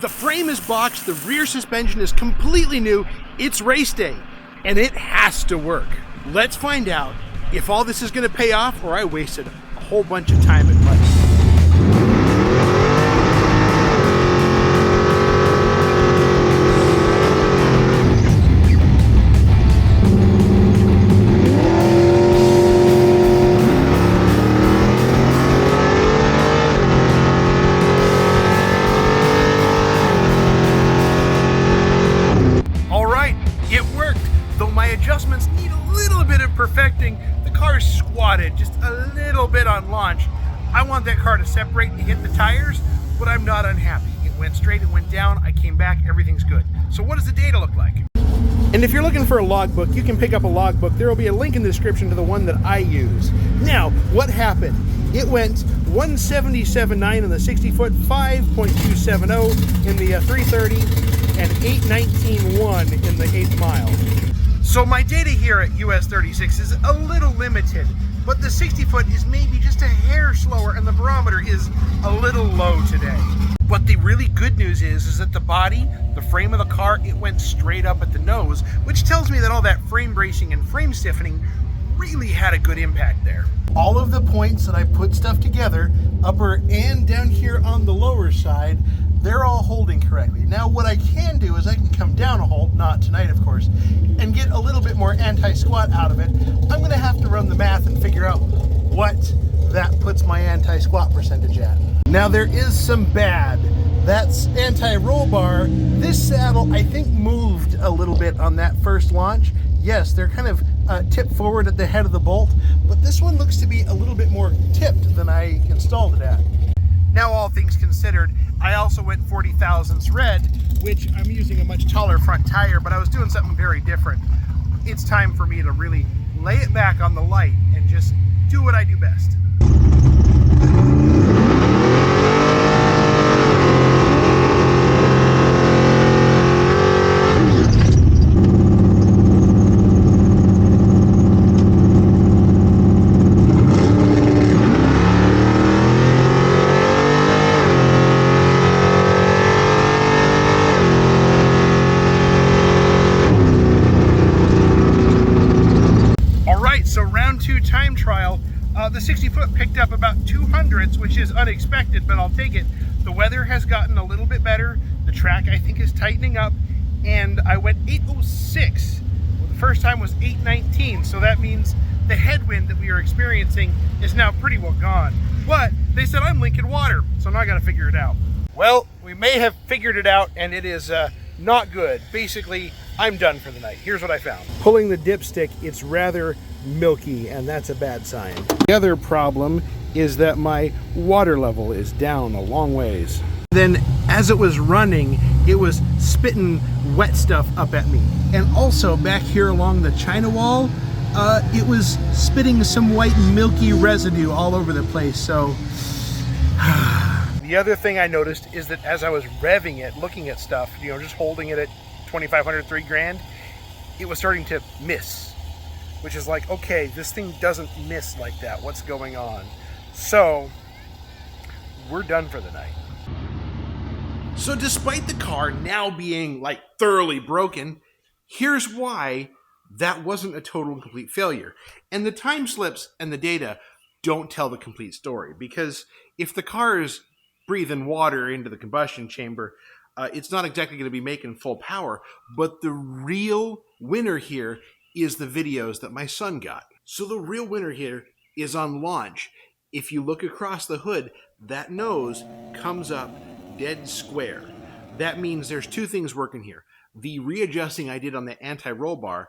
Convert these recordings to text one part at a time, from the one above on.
The frame is boxed, the rear suspension is completely new, it's race day, and it has to work. Let's find out if all this is going to pay off or I wasted a whole bunch of time and money. Adjustments need a little bit of perfecting. The car is squatted just a little bit on launch. I want that car to separate and hit the tires, but I'm not unhappy. It went straight, it went down, I came back, everything's good. So what does the data look like? And if you're looking for a logbook, you can pick up a logbook. There will be a link in the description to the one that I use. Now, what happened? It went 177.9 in the 60-foot, 5.270 in the 330, and 819.1 in the 8th mile. So my data here at US 36 is a little limited, but the 60-foot is maybe just a hair slower and the barometer is a little low today. But the really good news is that the body, the frame of the car, it went straight up at the nose, which tells me that all that frame bracing and frame stiffening really had a good impact there. All of the points that I put stuff together, upper and down here on the lower side, they're all holding correctly. Now what I can do is I can come down a hole, not tonight of course, and get a little bit more anti-squat out of it. I'm gonna have to run the math and figure out what that puts my anti-squat percentage at. Now there is some bad. That's anti-roll bar. This saddle I think moved a little bit on that first launch. Yes, they're kind of tipped forward at the head of the bolt, but this one looks to be a little bit more tipped than I installed it at. Now, all things considered, I also went 40 thousandths red, which I'm using a much taller front tire, but I was doing something very different. It's time for me to really lay it back on the light and just do what I do best. So round 2 time trial, the 60-foot picked up about 200ths, which is unexpected, but I'll take it. The weather has gotten a little bit better. The track, I think, is tightening up, and I went 806. Well, the first time was 819, so that means the headwind that we are experiencing is now pretty well gone. But they said I'm linking water, so now I got to figure it out. Well, we may have figured it out, and it is not good. Basically, I'm done for the night. Here's what I found. Pulling the dipstick, it's rather milky, and that's a bad sign. The other problem is that my water level is down a long ways. Then as it was running, it was spitting wet stuff up at me. And also back here along the China wall, it was spitting some white milky residue all over the place. So the other thing I noticed is that as I was revving it, looking at stuff, you know, just holding it at 2,500, 3 grand, it was starting to miss, which is like, okay, this thing doesn't miss like that. What's going on? So we're done for the night. So despite the car now being like thoroughly broken, here's why that wasn't a total and complete failure. And the time slips and the data don't tell the complete story, because if the car is breathing water into the combustion chamber, it's not exactly going to be making full power. But the real winner here is the videos that my son got. So the real winner here is on launch. If you look across the hood, that nose comes up dead square. That means there's 2 things working here. The readjusting I did on the anti-roll bar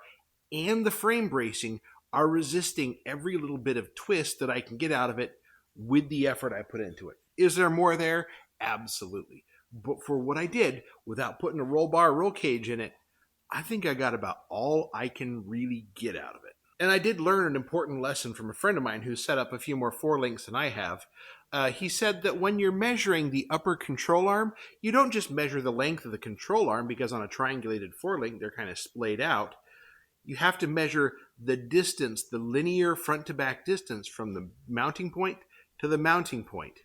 and the frame bracing are resisting every little bit of twist that I can get out of it with the effort I put into it. Is there more there? Absolutely. But for what I did, without putting a roll bar, roll cage in it, I think I got about all I can really get out of it. And I did learn an important lesson from a friend of mine who set up a few more 4-links than I have. He said that when you're measuring the upper control arm, you don't just measure the length of the control arm, because on a triangulated 4-link, they're kind of splayed out. You have to measure the distance, the linear front-to-back distance from the mounting point to the mounting point.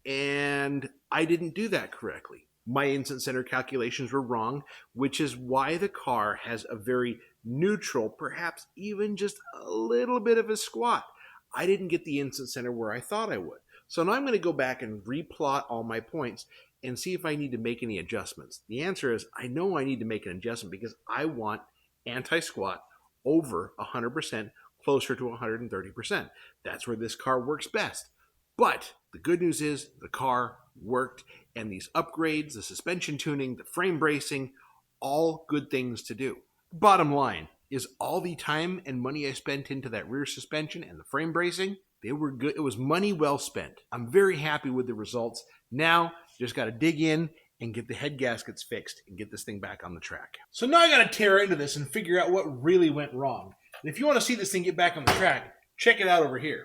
And I didn't do that correctly. my instant center calculations were wrong, which is why the car has a very neutral, perhaps even just a little bit of a squat. I didn't get the instant center where I thought I would. So now I'm going to go back and replot all my points and see if I need to make any adjustments. The answer is I know I need to make an adjustment because I want anti-squat over 100%, closer to 130%. That's where this car works best. But the good news is the car worked, and these upgrades, the suspension tuning, the frame bracing, all good things to do. Bottom line is all the time and money I spent into that rear suspension and the frame bracing, they were good. It was money well spent. I'm very happy with the results. Now, just got to dig in and get the head gaskets fixed and get this thing back on the track. So now I got to tear into this and figure out what really went wrong. And if you want to see this thing get back on the track, check it out over here.